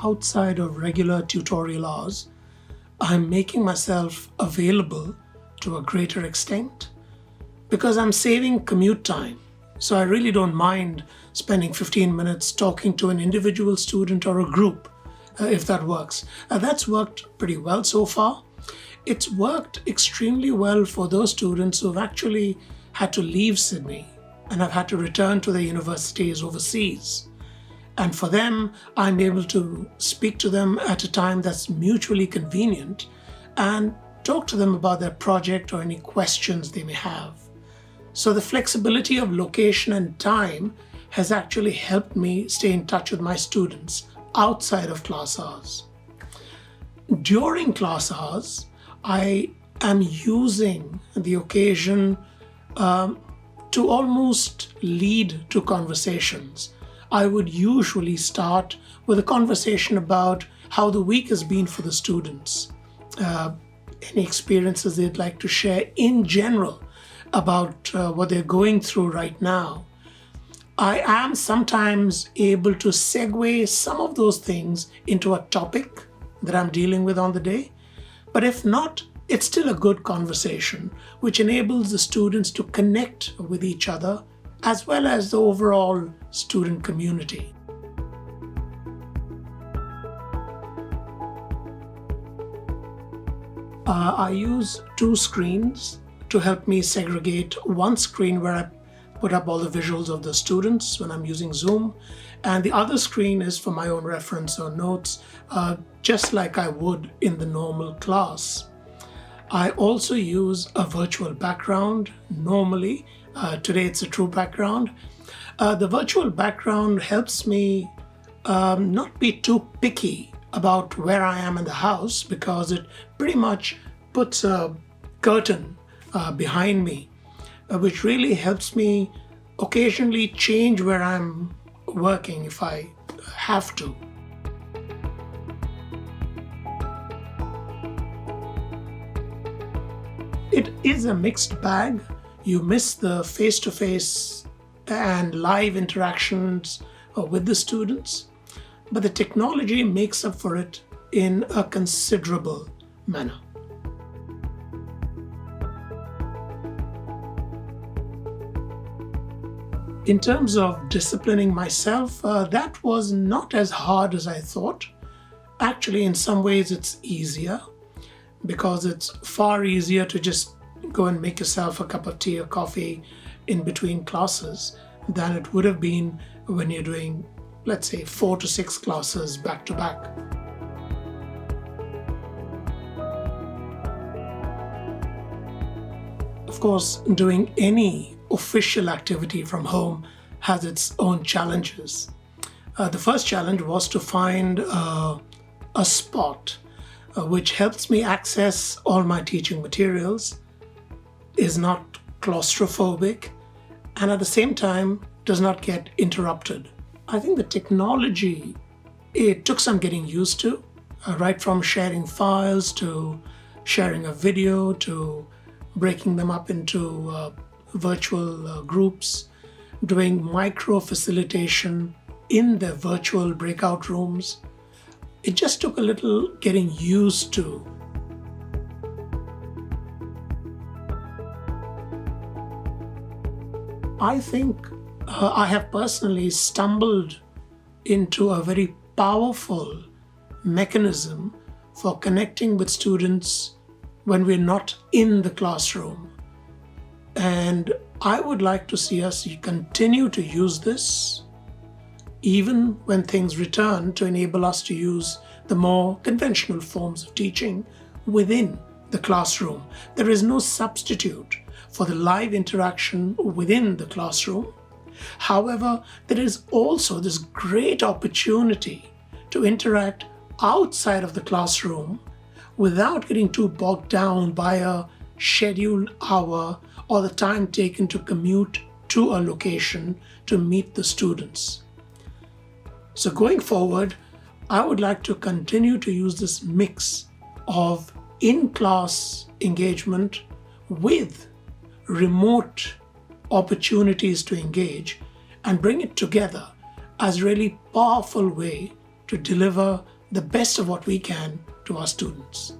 outside of regular tutorial hours, I'm making myself available to a greater extent because I'm saving commute time. So I really don't mind spending 15 minutes talking to an individual student or a group, if that works. That's worked pretty well so far. It's worked extremely well for those students who've actually had to leave Sydney and have had to return to their universities overseas. And for them, I'm able to speak to them at a time that's mutually convenient and talk to them about their project or any questions they may have. So the flexibility of location and time has actually helped me stay in touch with my students outside of class hours. During class hours, I am using the occasion to almost lead to conversations. I would usually start with a conversation about how the week has been for the students, any experiences they'd like to share in general about what they're going through right now. I am sometimes able to segue some of those things into a topic that I'm dealing with on the day, but if not, it's still a good conversation, which enables the students to connect with each other as well as the overall student community. I use two screens to help me segregate. One screen where I put up all the visuals of the students when I'm using Zoom, and the other screen is for my own reference or notes, just like I would in the normal class. I also use a virtual background normally. Today it's a true background. The virtual background helps me not be too picky about where I am in the house because it pretty much puts a curtain behind me, which really helps me occasionally change where I'm working if I have to. It is a mixed bag. You miss the face-to-face and live interactions with the students, but the technology makes up for it in a considerable manner. In terms of disciplining myself, that was not as hard as I thought. Actually, in some ways, it's easier because it's far easier to just go and make yourself a cup of tea or coffee in between classes than it would have been when you're doing, let's say, 4 to 6 classes back to back. Of course, doing any official activity from home has its own challenges. The first challenge was to find a spot which helps me access all my teaching materials, is not claustrophobic, and at the same time does not get interrupted. I think the technology, it took some getting used to, right from sharing files to sharing a video to breaking them up into virtual groups, doing micro facilitation in the virtual breakout rooms. It just took a little getting used to. I think I have personally stumbled into a very powerful mechanism for connecting with students when we're not in the classroom. And I would like to see us continue to use this even when things return, to enable us to use the more conventional forms of teaching within the classroom. There is no substitute for the live interaction within the classroom. However, there is also this great opportunity to interact outside of the classroom without getting too bogged down by a scheduled hour or the time taken to commute to a location to meet the students. So going forward, I would like to continue to use this mix of in-class engagement with remote opportunities to engage and bring it together as a really powerful way to deliver the best of what we can to our students.